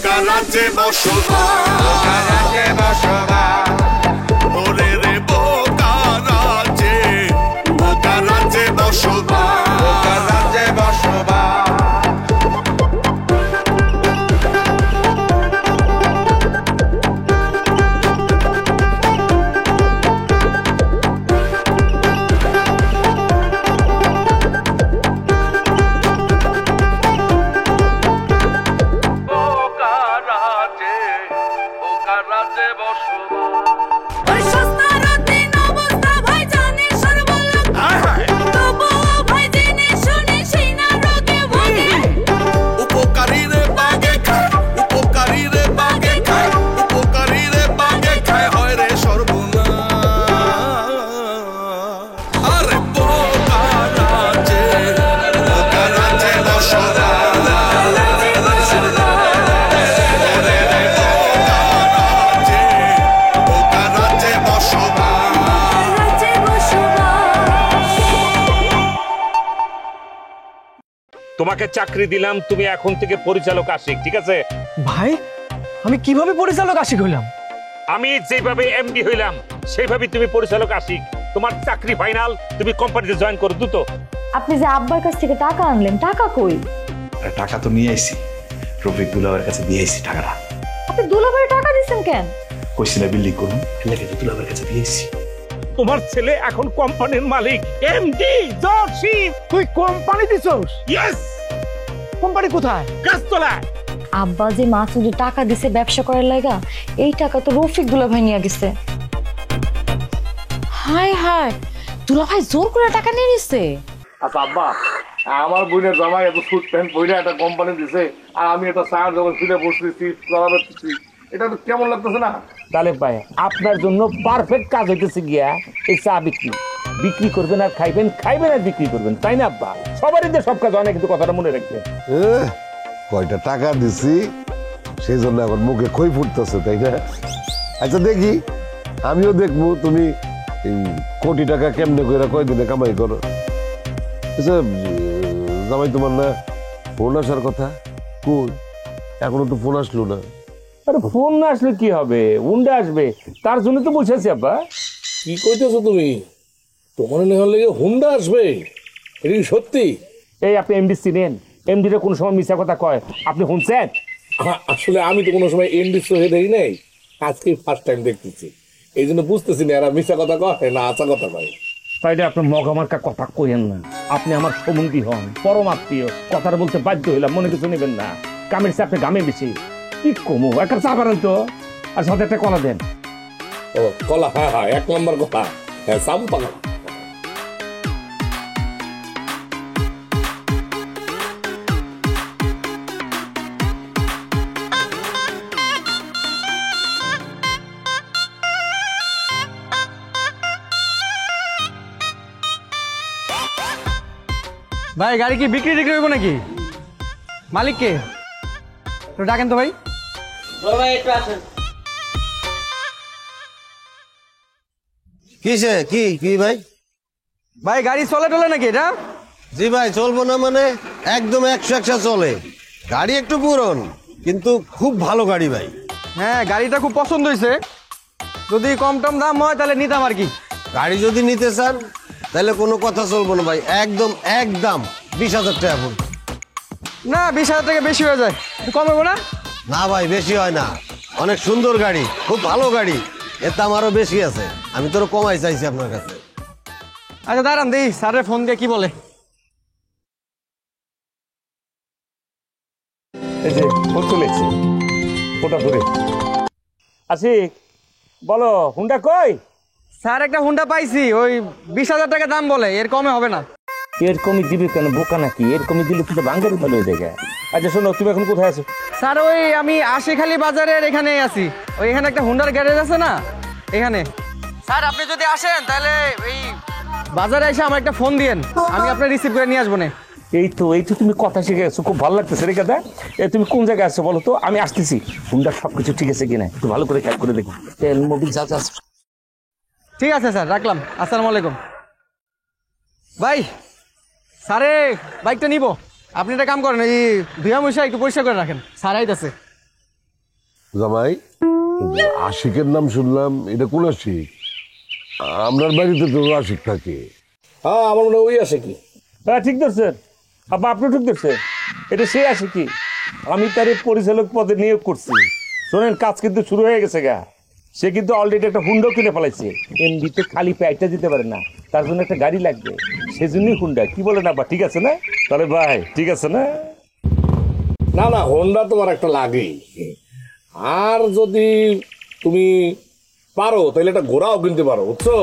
বোকা রাজ্যে বসবাস ওরে রে বোকা রাজ্যে বসবাস তোমাকে চাকরি দিলাম, তুমি এখন থেকে পরিচালক আশিক, ঠিক আছে? ভাই আমি কিভাবে পরিচালক আশিক হইলাম? আমি যেভাবে এমডি হইলাম সেইভাবে তুমি পরিচালক আশিক। তোমার চাকরি ফাইনাল, তুমি কোম্পানিতে জয়েন করো দ্রুত। আপনি যে আব্বার কাছ থেকে টাকা আনলেন, টাকা কই? টাকা তো নিয়ে আইছি, রফিক দুলাভাইয়ের কাছে দিয়ে আইছি টাকাটা। আপনি দুলাভাইয়ের টাকা দিচ্ছেন কেন? কইছি না বিল্ডিং করুন, লেগে দুলাভাইয়ের কাছে দিয়ে আইছি। তোমার ছেলে এখন কোম্পানির মালিক, এমডি জসিম। তুই কোম্পানি দিছস? ইয়েস। কোম্পানি কোথায়? গাছতলায়। আব্বা যে মাসুদের টাকা দিছে ব্যবসা করার লাগা, এই টাকা তো রফিক দুলাভাই নিয়ে গেছে। হায় হায়, দুলাভাই জোর করে টাকা নিয়ে নিচ্ছে। আচ্ছা আব্বা, আমার বোনের জামাই এত ফুট প্যান্ট পরে একটা কোম্পানি দিছে, আর আমি একটা চার যখন ফিরে বসতেছি করতেছি, এটা তো কেমন লাগতেছে না? তাহলে ভাই আপনার জন্য পারফেক্ট কাজ হইতেছে গিয়া এই চা বিক্রি। বিক্রি করবেন আর খাইবেন, খাইবেন আর বিক্রি করবেন, তাই না আব্বা? সবারই তো সব কাজ অনেক, কিন্তু কথাটা মনে রাখবেন। কয়টা টাকা দিছি সেই জন্য এখন মুখে খই ফুটতেছে, তাই না? আচ্ছা দেখি, আমিও দেখবো তুমি এই কোটি টাকা কেমনে করে কয়দিনে কামাই করো। আচ্ছা জামাই তোমার না ফোন আসার কথা, কই এখনো তো ফোন আসলো না? আরে ফোন না আসলে কি হবে, উন্ডা আসবে, তার জন্য তো বসে আছি আব্বা। কি কইতেছো তুমি? তোমার নেওয়ার লেগে হুন্ডা আসবে? এটা কি সত্যি? এই আপনি এমডি চিনেন? এমডিরা কোন সময় মিথ্যা কথা কয়, আপনি শুনছেন? আসলে আমি তো কোনো সময় এমডি চোখে দেখি নাই, আজকে ফার্স্ট টাইম দেখতেছি, এই জন্য বুঝতেছি না এরা মিথ্যা কথা কয় না আচা কথা কয়। তাইলে আপনি মগামার্কা কথা কইেন না, আপনি আমার সম্বন্ধী হন, পরমাত্মীয়, কথাটা বলতে বাধ্য হইলাম, মনে কিছু নেবেন না। কামের চাপে গামে বেশি, কি কমু, একটা চা পারেন তো, আর সাথে একটা কলা দেন। ও কলা, হ্যাঁ হ্যাঁ, 1 নম্বর কলা, হ্যাঁ চাম্পা কলা। ভাই গাড়ি কি বিক্রি টিক্রি হইব নাকি? মালিক কে? একটু ডাকেন তো ভাই। কিসে কি কি ভাই? ভাই গাড়ি চলে টলে নাকি এটা? জি ভাই, চলবো না মানে একদম 100 চলে। গাড়ি একটু পুরন কিন্তু খুব ভালো গাড়ি ভাই। হ্যাঁ গাড়িটা খুব পছন্দ হয়েছে, যদি কম টম দাম হয় তাহলে নিতাম আর কি। গাড়ি যদি নিতে চান তাহলে কোনো কথা চলবো না ভাই, একদম একদম 20,000 টাকা পড়বে। না 20,000 টাকা বেশি হয়ে যায়, একটু কম হবে না? না ভাই বেশি হয় না, অনেক সুন্দর গাড়ি, খুব ভালো গাড়ি, এর দাম আরো বেশি আছে, আমি তোর কমাই চাইছি আপনার কাছে। আচ্ছা দাঁড়ান দিই স্যারের ফোন দিয়ে কি বলে। এই যে ফোন তুলেছি, ওটা ধরে আসি, বলো হুন্ডা কই? স্যার একটা হুন্ডা পাইছি, ওই 20,000 টাকা দাম বলে, এর কমে হবে না। এর কমই দিবে কেন, বোকা নাকি? এর কমই দিলে কিন্তু বাঙ্গারি ভালো হয়ে যায়। আচ্ছা শোনো, তুমি এখন কোথায় আছো? স্যার ওই আমি আশিখালি বাজারের এখানেই আছি, ওই এখানে একটা হুন্ডার গ্যারেজ আছে না, এখানে। স্যার আপনি যদি আসেন তাহলে এই বাজারে এসে আমার একটা ফোন দিয়েন, আমি আপনার রিসিভ করে নিয়ে আসবো না। এই তো তুমি কথা শিখে গেছো, খুব ভালো লাগতেছে রে কথা। তুমি কোন জায়গায় আসছো বলো তো, আমি আসতেছি। হুন্ডার সবকিছু ঠিক আছে কিনা একটু ভালো করে খেয়াল করে দেখো, তেল মোবিল যা যা। ঠিক আছে স্যার, রাখলাম। আসসালামু আলাইকুম। ভাই স্যারে বাইকটা নিব, আপনি একটা কাম করেন, এই ধুয়া মশা একটু পরিষ্কার করে রাখেন, স্যার আইতাছে। জামাই আশিকের নাম শুনলাম, এটা কোন আশিক? আপনার বাড়িতে তো আশিক থাকে। হ্যাঁ আমার মনে হয় ওই আসে কি। হ্যাঁ ঠিক ধরছেন আব্বা, আপনি ঠিক ধরছেন, এটা সে আসে কি। আমি তার পরিচালক পদে নিয়োগ করছি। শোনেন, কাজ কিন্তু শুরু হয়ে গেছে গা। সে কিন্তু অলরেডি একটা হুন্ডা কিনে ফেলাইছে। এমনিতে খালি পেটটা দিতে পারে না, তার জন্য একটা গাড়ি লাগবে, সেজন্যই হুন্ডা। কি বলেন আব্বা, ঠিক আছে না? তাহলে ভাই ঠিক আছে না? না না, হোন্ডা তোমার একটা লাগেই। আর যদি তুমি পারো তাহলে একটা ঘোড়াও কিনতে পারো, বুঝছো?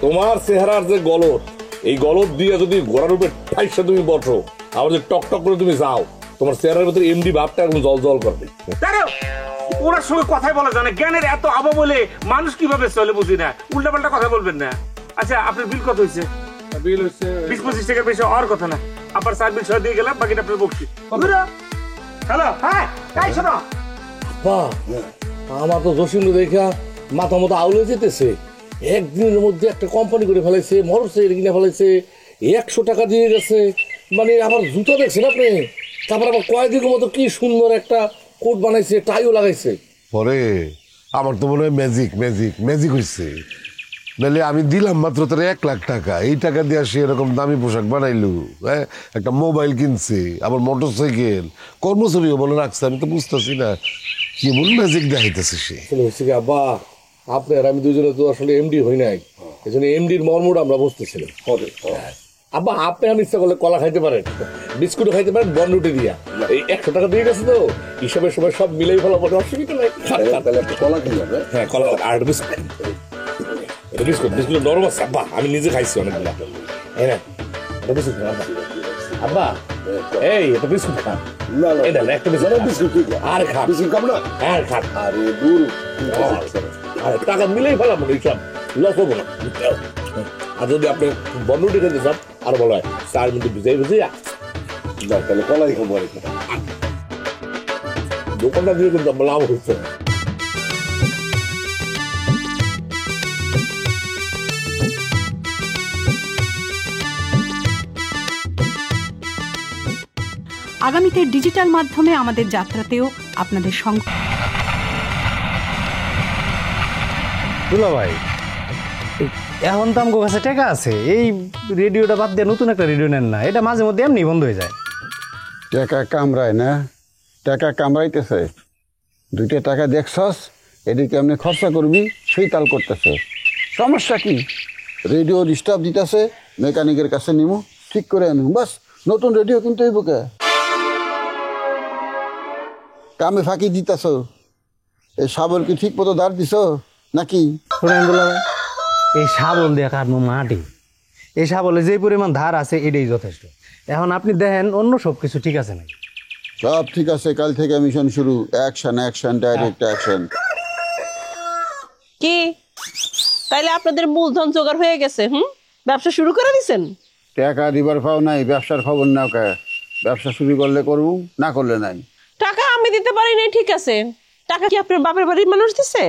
তোমার চেহারার যে গলদ, এই গলদ দিয়ে যদি ঘোড়ার উপরে ঠাইসে তুমি বসো, আবার যদি টক টক করে তুমি যাও, তোমার চেহারার ভিতরে এমডি ভাবটা একদম জল জল করবে। ওনার সঙ্গে কথাই বলা যায় না, জ্ঞানের এত অভাব বলে মানুষ কিভাবে চলে বুঝি না। উল্টা পাল্টা কথা বলবেন না। আচ্ছা, আপনার বিল কত হয়েছে? বিল হচ্ছে 20-25 টাকার বেশি হওয়ার কথা না। আপনার সার বিল সহ দিয়ে গেলাম, বাকিটা আপনার বকছি। হ্যালো, হ্যাঁ তাই শোনো। বাহ, আমার তো জসিম দেখা মাথা মতো আউলে যেতেছে। একদিনের মধ্যে একটা কোম্পানি করে ফেলাইছে, মোটরসাইকেল কিনে ফেলাইছে, 100 টাকা দিয়ে গেছে। মানে আমার জুতো দেখছেন আপনি? তারপর আবার কয়েকদিনের মতো কি সুন্দর একটা কোট বানাইছে, টাইও লাগাইছে। পরে আমার তো মনে হয় ম্যাজিক ম্যাজিক ম্যাজিক হয়েছে। নাহলে আমি দিলাম মাত্র তার 1 লাখ টাকা, এই টাকা দিয়ে সে এরকম দামি পোশাক বানাইলু, হ্যাঁ, একটা মোবাইল কিনছে, আবার মোটরসাইকেল, কর্মচারীও বলে রাখছে। আমি তো বুঝতেছি না কেমন ম্যাজিক দেখাইতেছে সে। হচ্ছে কি আব্বা, আপনি আর আমি দুজনে তো আসলে এমডি হই নাই, এই জন্য এমডির মর্মটা আমরা বুঝতেছিলাম। আব্বা, আপনি আমি ইচ্ছা করলে কলা খাইতে পারেন, বিস্কুটও খাইতে পারেন, বনরুটি দিয়া। এই 100 টাকা দিয়ে গেছে তো, হিসাবের সময় সব মিলেই ফেলা পড়ে, অসুবিধা নাই। কলা কিনলাম, হ্যাঁ কলা আর বিস্কুট। এটা বিস্কুট, বিস্কুট নরম আছে আব্বা, আমি নিজে খাইছি অনেকগুলা। হ্যাঁ না, এটা বিস্কুট খান আব্বা। আব্বা এই এটা বিস্কুট খান। এটা একটা বিস্কুট আর খান, বিস্কুট খাব না আর খান। আরে দূর, আরে টাকা মিলেই ফেলা পড়ে, সব লস হবো না। আর যদি আপনি বনরুটি খেতে চান, আর বলা হয় 4 মিনিট ভিজাই ভিজিয়া তাহলে কলাই খাবো। দোকানটা দিয়ে কিন্তু লাভ হচ্ছে। আগামীতে ডিজিটাল মাধ্যমে আমাদের যাত্রাতেও আপনাদের সঙ্গে। দুলা ভাই, এখন তো আমার কাছে টাকা আছে, এই রেডিওটা বাদ দিয়ে নতুন একটা রেডিও নেন না, এটা মাঝে মধ্যে এমনি বন্ধ হয়ে যায়। টাকা কামড়ায় না, টাকা কামড়াইতেছে। 2টা টাকা দেখছস, এদিকে এমনি খরচা করবি, সেই তাল করতেছে। সমস্যা কি? রেডিও ডিস্টার্ব দিতেছে, মেকানিকের কাছে নিমু, ঠিক করে আনু, বাস। নতুন রেডিও কিন্তু এই বুকে কামে ফাঁকি দিতেছ। এই শাবল কি ঠিক মতো দাঁড় দিছ নাকি? শোনেন দুলা ভাই, এই শাবল দিয়ে কাটবো মাটি, এই শাবলে যে পরিমাণ ধার আছে এটাই যথেষ্ট। এখন আপনি দেখেন অন্য সব কিছু ঠিক আছে নাকি? সব ঠিক আছে, কাল থেকে মিশন শুরু। Action action, direct action. কি তাইলে আপনাদের মূলধন জোগাড় হয়ে গেছে? ব্যবসা শুরু করে দিছেন? টাকা দিবার পাও নাই, ব্যবসার খবর নাও কে? ব্যবসা শুরু করলে করবো, না করলে নাই। টাকা আমি দিতে পারি নাই, ঠিক আছে। টাকা কি আপনার বাপের বাড়ির মানুষ দিছে?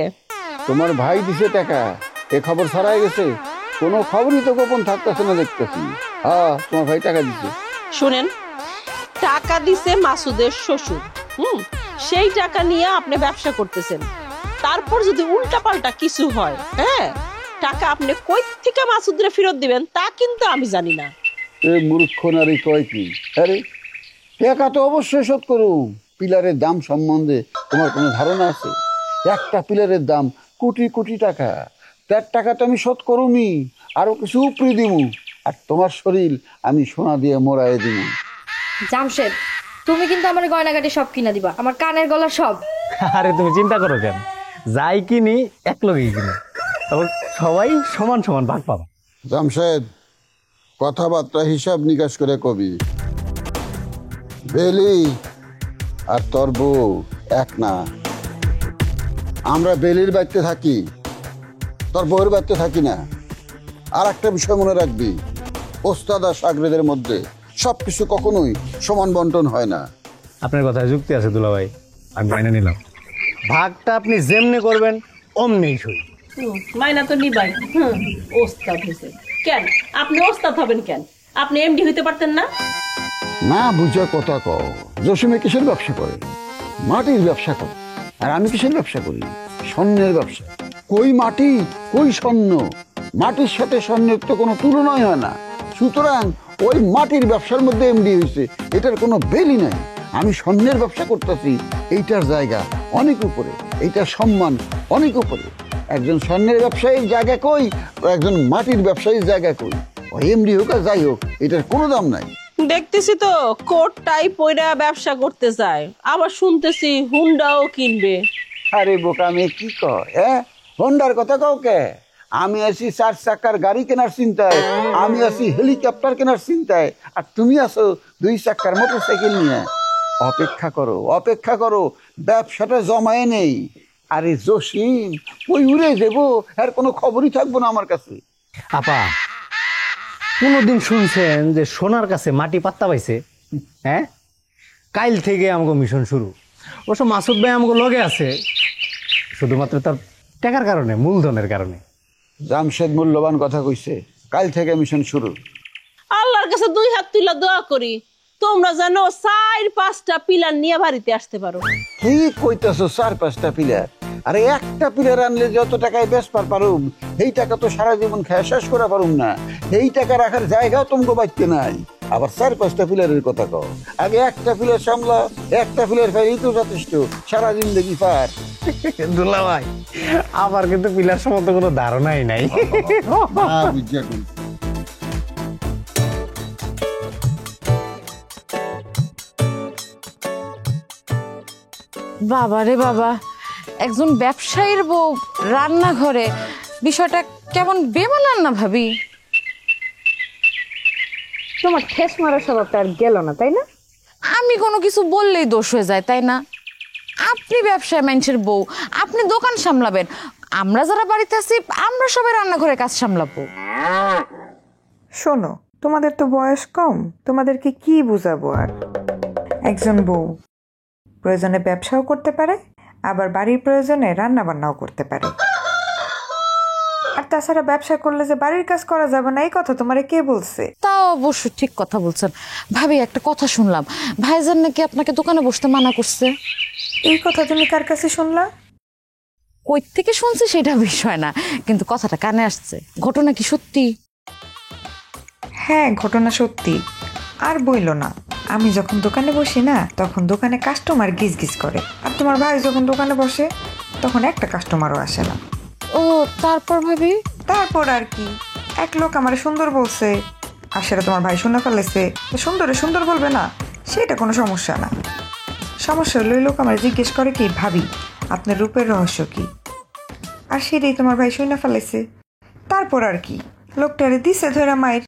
তোমার ভাই দিছে টাকা, এ খবর ছড়াই গেছে। কোনো খবরই তো গোপন থাকতেছে না দেখতেছি। হ্যাঁ, তোমার ভাই টাকা দিছে। শুনেন, টাকা দিছে মাসুদের শ্বশুর। সেই টাকা নিয়ে আপনি ব্যবসা করতেছেন। তারপর যদি উল্টা পাল্টা কিছু হয়, হ্যাঁ, টাকা আপনি কই থেকে মাসুদরে ফেরত দিবেন তা কিন্তু আমি জানি না। এই মূর্খ নারী কয় কি? আরে টাকা তো অবশ্যই শোধ করুম। পিলারের দাম সম্বন্ধে তোমার কোনো ধারণা আছে? একটা পিলারের দাম কোটি কোটি টাকা। তার টাকাটা আমি শোধ করুমি, আরো কিছু উপরি দিমু, আর তোমার শরীর আমি সোনা দিয়ে মোড়াই দিমু। জামশেদ, তুমি কিন্তু আমার গয়নাগাটি সব কিনা দিবা, আমার কানের গলা সব। আরে তুমি চিন্তা করো কেন, যাই কিনি এক লগেই কিনি, তখন সবাই সমান সমান ভাগ পাবা। জামশেদ, কথাবার্তা হিসাব নিকাশ করে কবি। বেলি আর তোর বউ এক না। আমরা বেলির বাড়িতে থাকি, তোর বউয়ের বাড়িতে থাকি না। আর একটা বিষয় মনে রাখবি, ওস্তাদ আর শাগরেদের মধ্যে সবকিছু কখনোই সমান বন্টন হয় না। আপনার কথায় যুক্তি আছে দুলা ভাই, আমি মাইনে নিলাম। ভাগটা আপনি যেমনি করবেন অমনি সই। মাইনা তো নিবাই। ওস্তাদ হইছে কেন? আপনি ওস্তাদ হবেন কেন? আপনি এমডি হইতে পারতেন না? না বুঝে কথা কও। জসিমে কিসের ব্যবসা করে? মাটির ব্যবসা করে। আর আমি কিসের ব্যবসা করি? স্বর্ণের ব্যবসা। কই মাটি কই স্বর্ণ, মাটির সাথে স্বর্ণের তো কোনো তুলনাই হয় না। সুতরাং ওই মাটির ব্যবসার মধ্যে এমডি হয়েছে, এটার কোনো বেলি নাই। আমি স্বর্ণের ব্যবসা করতেছি, এইটার জায়গা অনেক উপরে, এইটার সম্মান অনেক উপরে। একজন স্বর্ণের ব্যবসায়ীর জায়গা কই, একজন মাটির ব্যবসায়ীর জায়গা কই। ওই এমডি হোক আর যাই হোক, এটার কোনো দাম নাই। দেখতেছি তো কোট টাই পইরা ব্যবসা করতে চায়, আবার শুনতেছি হুন্ডাও কিনবে। আরে বোকা মেয়ে কি কয়, হ্যাঁ? হোন্ডার কথা কাও কে? আমি আছি 4 চাকার গাড়ি কেনার চিন্তায়, আমি আছি হেলিকপ্টার কেনার চিন্তায়, আর তুমি আছো 2 চাকার মোটরসাইকেল নিয়ে। অপেক্ষা করো, অপেক্ষা করো, ব্যবসাটা জমায়ে নেই। আরে জসিম, ওই উড়ে যাবো, আর কোনো খবরই থাকবো না আমার কাছে। আপা, কোনোদিন শুনছেন যে সোনার কাছে মাটি পাত্তা পাইছে? হ্যাঁ, কাইল থেকে আমাকে মিশন শুরু। অবশ্য মাসুদ ভাই আমাকে লগে আছে, শুধুমাত্র তার টাকার কারণে, মূলধনের কারণে। জামশেদ মূল্যবান কথা কইছে, কাল থেকে মিশন শুরু। আল্লাহর কাছে 2 হাত তুলে দোয়া করি তোমরা যেন 4-5টা পিলার নিয়ে বাড়িতে আসতে পারো। কি কইতাছো 4-5টা পিলার? আরে একটা পিলার আনলে যত টাকায় বেচবার পারুম, এই টাকা তো সারা জীবন খেয়ে শেষ করা পারুম না। এই টাকা রাখার জায়গাও তোমাকে বাঁচতে নাই, আবার 4-5টা পিলারের কথা কও। আগে একটা পিলার সামলা, একটা পিলার ফেলেই তো যথেষ্ট, সারা জিন্দগি পার। দুলা ভাই, আমার কিন্তু পিলার সম্বন্ধে কোনো ধারণাই নাই। বাবা রে বাবা, একজন ব্যবসায়ীর বউ রান্নাঘরে, বিষয়টা কেমন বেমানান না ভাবি? তোমার ঠেস মারা স্বভাবটা আর গেল না, তাই না? আমি কোনো কিছু বললেই দোষ হয়ে যায়, তাই না? আপনি ব্যবসায় মানুষের বউ, আপনি দোকান সামলাবেন, আমরা যারা বাড়িতে আছি আমরা সবাই রান্নাঘরে কাজ সামলাবো। শোনো, তোমাদের তো বয়স কম, তোমাদেরকে কি বুঝাবো আর? একজন বউ প্রয়োজনে ব্যবসাও করতে পারে, আবার বাড়ির প্রয়োজনে রান্না বান্নাও করতে পারে। আর তাছাড়া ব্যবসা করলে যে বাড়ির কাজ করা যাবে না, এই কথা তোমারে কে বলছে? তাও অবশ্য ঠিক কথা বলছেন ভাবি। একটা কথা শুনলাম, ভাইজান নাকি আপনাকে দোকানে বসতে মানা করছে। এই কথা তুমি কার কাছে শুনলা? কই থেকে শুনছি সেটা বিষয় না, কিন্তু কথাটা কানে আসছে। ঘটনা কি সত্যি? হ্যাঁ, ঘটনা সত্যি। আর বইলো না, আমি যখন দোকানে বসি না, তখন দোকানে কাস্টমার গিজ গিজ করে, আর তোমার ভাই যখন দোকানে বসে তখন একটা কাস্টমারও আসে না। ও, তারপর ভাবি? তারপর আর কি, এক লোক আমার সুন্দর বলছে, আর সেটা তোমার ভাই শুনে ফেলেছে। সুন্দরে সুন্দর বলবে না, সেটা কোনো সমস্যা না। সমস্যা হলো ওই লোক আমার জিজ্ঞেস করে কি, ভাবি আপনার রূপের রহস্য কি? আর সেটাই তোমার ভাই শুনে ফেলেছে। তারপর আর কি, লোকটারে দিছে ধরে মায়ের,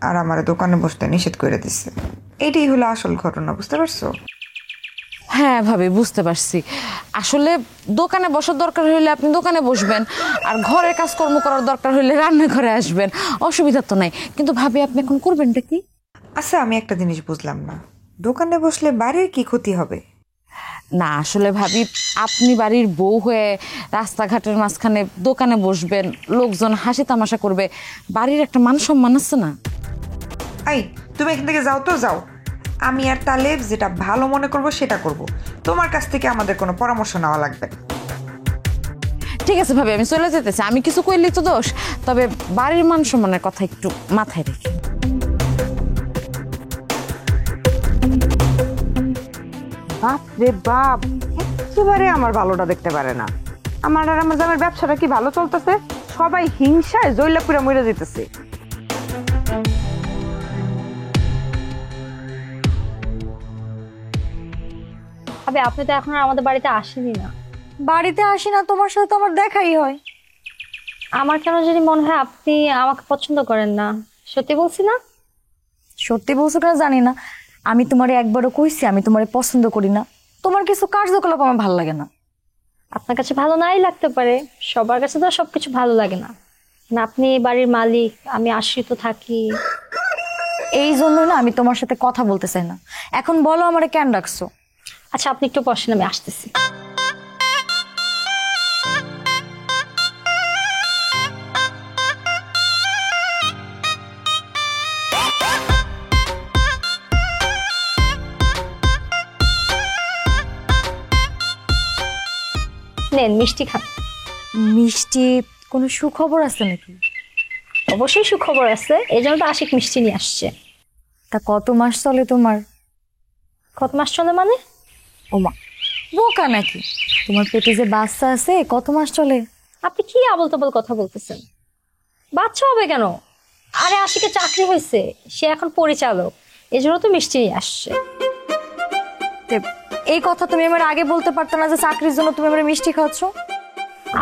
আর আমার দোকানে বসতে নিষেধ করে দিচ্ছে। এটাই হলো আসল ঘটনা, বুঝতে পারছো? হ্যাঁ ভাবি, বুঝতে পারছি। আসলে দোকানে বসার দরকার হইলে আপনি দোকানে বসবেন, আর ঘরের কাজকর্ম করার দরকার হইলে রান্নাঘরে আসবেন, অসুবিধা তো নাই। কিন্তু ভাবি, আপনি এখন করবেনটা কি? আচ্ছা, আমি একটা জিনিস বুঝলাম না, দোকানে বসলে বাড়ির কি ক্ষতি হবে? না আসলে ভাবি, আপনি বাড়ির বউ হয়ে রাস্তাঘাটের মাঝখানে দোকানে বসবেন, লোকজন হাসি তামাশা করবে, বাড়ির একটা মান সম্মান আছে না? এই, তুমি এখান থেকে যাও তো, যাও। আমি আর তাহলে যেটা ভালো মনে করব সেটা করব, তোমার কাছ থেকে আমাদের কোনো পরামর্শ নেওয়া লাগবে না। ঠিক আছে ভাবি, আমি চলে যেতেছি। আমি কিছু কইলেই তো দোষ, তবে বাড়ির মান সম্মানের কথা একটু মাথায় রেখে। বাপ রে বাপ, একেবারে আমার ভালোটা দেখতে পারে না। আমার আর আমার জামের ব্যবসাটা কি ভালো চলতেছে, সবাই হিংসায় জৈলা পুরা মরে যেতেছে। আবে, আপনি তো এখন আর আমাদের বাড়িতে আসেনি না। বাড়িতে আসি না, তোমার সাথে তো আমার দেখাই হয়। আমার কেন জানি মনে হয় আপনি আমাকে পছন্দ করেন না। সত্যি বলছি না? সত্যি বলছো কিনা জানি না, আমি তোমারে একবারও কইছি আমি তোমারে পছন্দ করি না। তোমার কিছু কার্যকলাপ আমার ভালো লাগে না। আপনার কাছে ভালো নাই লাগতে পারে, সবার কাছে তো সবকিছু ভালো লাগে না। না, আপনি এই বাড়ির মালিক, আমি আশ্রিত থাকি। এই জন্যই না আমি তোমার সাথে কথা বলতে চাই না। এখন বলো আমারে কেন ডাকছো? আচ্ছা, আপনি একটু বসেন, আমি আসতেছি। নেন মিষ্টি খান। মিষ্টি কোনো সুখবর আছে নাকি? অবশ্যই সুখবর আছে, এই জন্য তো আশিক মিষ্টি নিয়ে আসছে। তা কত মাস চলে তোমার? কত মাস চলে মানে? ওমা বোকা নাকি, তোমার পেটে যে বাচ্চা আছে কত মাস চলে? আপনি কি আবল তাবল কথা বলতেছেন? বাচ্চা হবে কেন? আরে আশিকের চাকরি হয়েছে, সে এখন পরিচালক, এই জন্য তো মিষ্টি নিয়ে আসছে। এই কথা তুমি আমার আগে বলতে পারতো না যে চাকরির জন্য তুমি আমার মিষ্টি খাচ্ছ?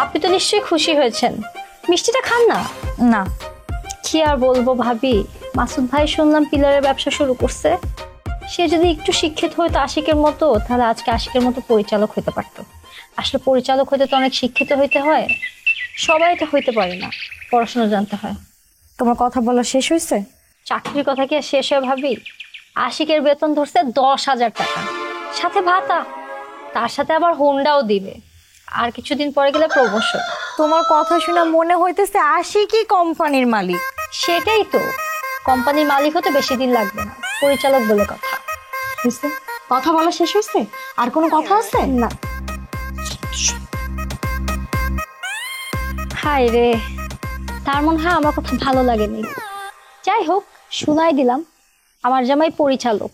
আপনি তো নিশ্চয়ই খুশি হয়েছেন, মিষ্টিটা খান না। না কি আর বলবো ভাবি, মাসুদ ভাই শুনলাম পিলারের ব্যবসা শুরু করছে। সে যদি একটু শিক্ষিত হইতো আশিকের মতো, তাহলে আজকে আশিকের মতো পরিচালক হইতে পারতো। আসলে পরিচালক হইতে তো অনেক শিক্ষিত হইতে হয়, সবাই তো হইতে পারে না, পড়াশোনা জানতে হয়। তোমার কথা বলা শেষ হয়েছে? চাকরির কথা কি আর শেষ হয় ভাবি? আশিকের বেতন ধরছে 10,000 টাকা, সাথে ভাতা, তার সাথে আবার হোন্ডাও দিবে, আর কিছুদিন পরে গেলে প্রমোশন। তোমার কথা শুনে মনে হইতেছে আশিকই কোম্পানির মালিক। সেটাই তো, কোম্পানির মালিক হতে বেশি দিন লাগবে না, পরিচালক বলে কথা। বুঝতে কথা বলা শেষ হয়েছে? আর কোনো কথা আছে? না। হায় রে, তার মনে হয় আমার কথা ভালো লাগেনি। যাই হোক, শুনাই দিলাম, আমার জামাই পরিচালক,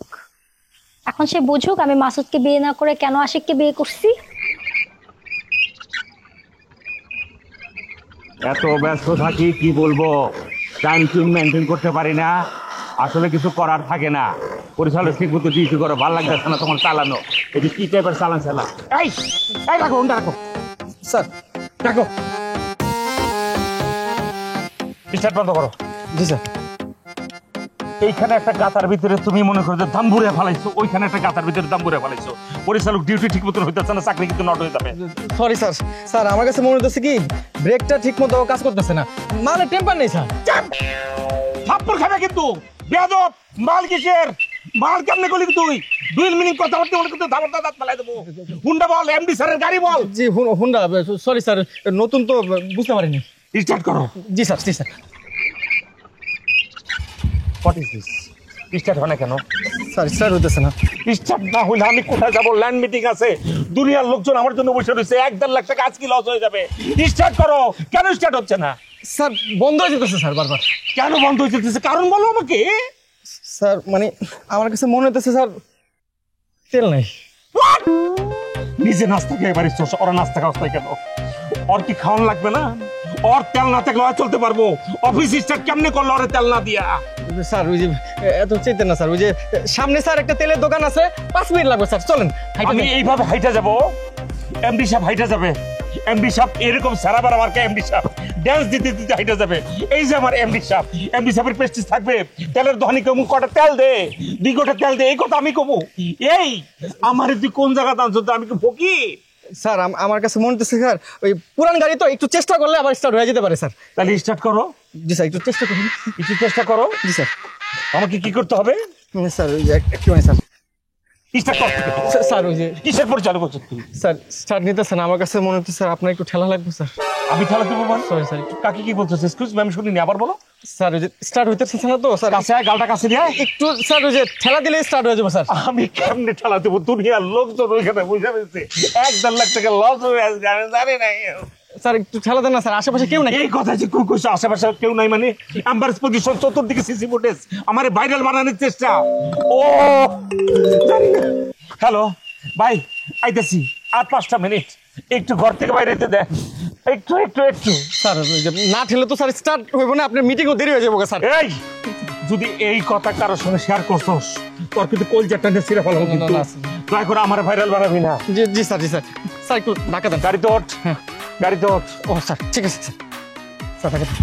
এখন সে বুঝুক আমি মাসুদকে বিয়ে না করে কেন আশিককে বিয়ে করছি। এত ব্যস্ত থাকি কি বলবো, টাইম টু মেনটেন করতে পারি না, আসলে কিছু করার থাকে না। পরিচালক ঠিক মতো ডিউটি করো, ভালো লাগতেছে না তোমার চালানো। এটি কি টাইপের চালান চালা? এই রাখো, হোন্ডা রাখো। স্যার রাখো, স্টার্ট বন্ধ করো। জি স্যার। এইখানে একটা গাতার ভিতরে তুমি মনে করো যে দাম্বুরে ফেলাইছো, ওইখানে একটা গাতার ভিতরে দাম্বুরে ফেলাইছো। পরিচালক ডিউটি ঠিক মতো হইতেছে না, চাকরি কিন্তু নট হয়ে যাবে। সরি স্যার, স্যার আমার কাছে মনে হচ্ছে কি ব্রেকটা ঠিক মতো কাজ করতেছে না, মানে টেম্পার নেই স্যার। থাপ্পড় খাবে কিন্তু বেয়াদব। মাল কিসের? মাল কেমনে করলি তুই? 2 মিনিট কথা বলতে মনে করতে ধাবর দাঁত ফেলাই দেবো। হুন্ডা বল, এমডি স্যারের গাড়ি বল। জি হুন্ডা, সরি স্যার, নতুন তো বুঝতে পারিনি। স্টার্ট করো। জি স্যার, জি sir. What is this? Start হয় না কেন? স্যার স্টার্ট হইতেছে না। স্টার্ট না হইলে আমি কোথায় যাবো? ল্যান্ড মিটিং আছে, দুনিয়ার লোকজন আমার জন্য বসে রয়েছে, 1-1.5 লাখ টাকা আজকে লস হয়ে যাবে। স্টার্ট করো। কেন স্টার্ট হচ্ছে না? স্যার বন্ধ হয়ে যেতেছে স্যার বারবার। কেন বন্ধ হয়ে যেতেছে? কারণ বলো আমাকে। স্যার মানে আমার কাছে মনে হইতেছে স্যার তেল নাই। নিজে নাস্তা খেয়ে পারিস, ওরা নাস্তা খাওয়াস নাই কেন? ওর কি খাওয়ান লাগবে না? ওর তেল না থাকলে ওরা চলতে পারবো? অফিস স্টার্ট কেমনে করলো ওরা তেল না দিয়া? স্যার ওই যে এত চেতেন না স্যার, ওই যে সামনে স্যার একটা তেলের দোকান আছে, 5 মিনিট লাগবে স্যার, চলেন। আমি এইভাবে হাইটা যাবো? এমডি সাহেব হাইটা যাবে? এমডি সাহেব এরকম সারাবার আমার কে এমডি সাহেব ড্যান্স দিতে দিতে হাইটা যাবে? এই যে আমার এমডি সাহেব, এমডি সাহেবের প্রেস্টিজ থাকবে। তেলের দোকানি কমু, কটা তেল দে, 2 গোটা তেল দে, এই কথা আমি কমু? এই আমার তুই কোন জায়গা দান? আমি কি ফকি? স্যার আমার কাছে মনে হচ্ছে স্যার ওই পুরান গাড়ি তো, একটু চেষ্টা করলে আবার স্টার্ট হয়ে যেতে পারে স্যার। তাহলে স্টার্ট করো। জি স্যার, একটু চেষ্টা করুন। একটু চেষ্টা করো। জি স্যার। আমাকে কি করতে হবে? স্যার ওই যে একটু স্যার স্টার্ট করতে। স্যার ওই যে কিসের পরিচালক হচ্ছে তুই? স্যার স্টার্ট নিতেছে না, আমার কাছে মনে হচ্ছে স্যার আপনার একটু ঠেলা লাগবে স্যার। আমি ঠেলা দেবো মানে? Sorry sir. কাকে কি বলতেছে? এক্সকিউজ মি, আমি শুনিনি, আবার বলো। স্যার ওই যে স্টার্ট হইতেছে না তো স্যার। কাছে গালটা কাছে দিয়ে একটু স্যার ওই যে ঠেলা দিলে স্টার্ট হয়ে যাবে স্যার। আমি কেমনে ঠেলা দেবো? দুনিয়ার লোকজন ওইখানে বসে রয়েছে, 1-1.5 লাখ টাকা লস হয়ে আসবে, আমি জানি না। স্যার একটু ঠেলা দেন না স্যার, আশেপাশে কেউ নাই। এই কথা যে কোন কইছো আশেপাশে কেউ নাই মানে? আম্বার পজিশন, চতুর্দিকে সিসি ফুটেজ, আমার ভাইরাল বানানোর চেষ্টা। ও জানি না। হ্যালো ভাই, আইতেছি, আর 5টা মিনিট, একটু ঘর থেকে বাইরে যেতে দেন, একটু একটু একটু। স্যার না ঠেলে তো স্যার স্টার্ট হইব না, আপনার মিটিংও দেরি হয়ে যাবো স্যার। এই যদি এই কথা কারোর সঙ্গে শেয়ার করছস, তোর কিন্তু কলজাটা নিয়ে ছিঁড়ে ফেলাবো কিন্তু। দয়া করে আমার ভাইরাল বানাবি না। জি জি স্যার, জি স্যার। স্যার একটু ঢাকা দেন। গাড়িতে ওঠ, গাড়িতে ওঠ। ও স্যার ঠিক আছে স্যার। স্যার ঢাকা দেন।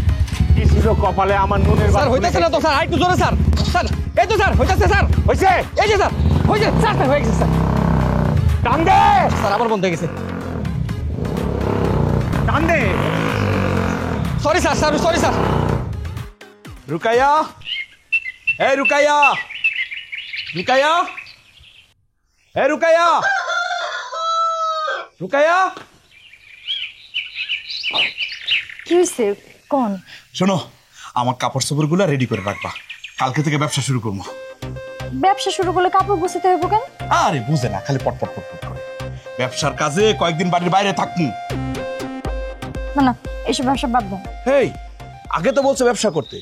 কি ছিল কপালে আমার নুনের? স্যার হইতাছে না তো স্যার, আরেকটু জোরে স্যার। স্যার এই তো স্যার হইতাছে স্যার। হইছে? এই যে স্যার হইছে স্যার, হয়ে গেছে স্যার। টান দে স্যার, আবার বন্ধ হয়ে গেছে। টান দে। Sorry sir, sir sorry sir. Rukaiya, এই রুকাইয়া, রুকাইয়া, এই রুকাইয়া, রুকাইয়া। কি হয়েছে কোন? শোনো, আমার কাপড় চোপড়গুলো রেডি করে রাখবা, কালকে থেকে ব্যবসা শুরু করবো। ব্যবসা শুরু করলে কাপড় গুছাতে হইব কেন? আরে বুঝে না, খালি পট পট পট পট করে। ব্যবসার কাজে কয়েকদিন বাড়ির বাইরে থাকবো, না না এসব ব্যবসা বাদ দেন। হেই, আগে তো বলছে ব্যবসা করতে,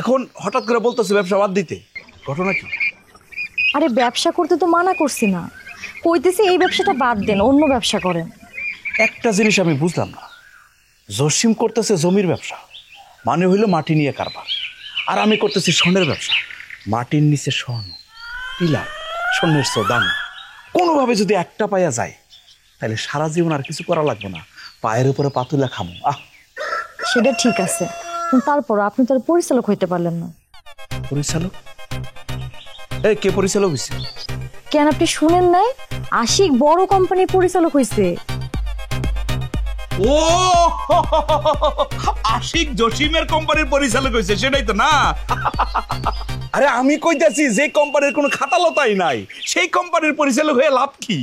এখন হঠাৎ করে বলতেছে ব্যবসা বাদ দিতে, ঘটনা কি? আরে ব্যবসা করতে তো মানা করছি না, কইতেছি এই ব্যবসাটা বাদ দেন, অন্য ব্যবসা করেন। একটা জিনিস আমি বুঝলাম না, জসিম করতেছে জমির ব্যবসা, মানে হইলো মাটি নিয়ে কারবার, আর আমি করতেছি স্বর্ণের ব্যবসা, মাটির নিচে স্বর্ণ, পিলার, স্বর্ণের দাম। কোনোভাবে যদি একটা পাইয়া যায় তাহলে সারা জীবন আর কিছু করা লাগবে না, পায়ের উপরে পাতুলা খামো। সেটা ঠিক আছে, কিন্তু তারপর আপনি তো আর পরিচালক হইতে পারলেন না। পরিচালক? এই কে পরিচালক হইছে? কেন আপনি শুনেন নাই? আশিক বড় কোম্পানির পরিচালক হইছে। ও আশিক জসিমের কোম্পানির পরিচালক হয়েছে, সেটাই তো না? আরে আমি কইতাছি যে কোম্পানির কোনো খাতালতাই নাই সেই কোম্পানির পরিচালক হয়ে লাভ কি?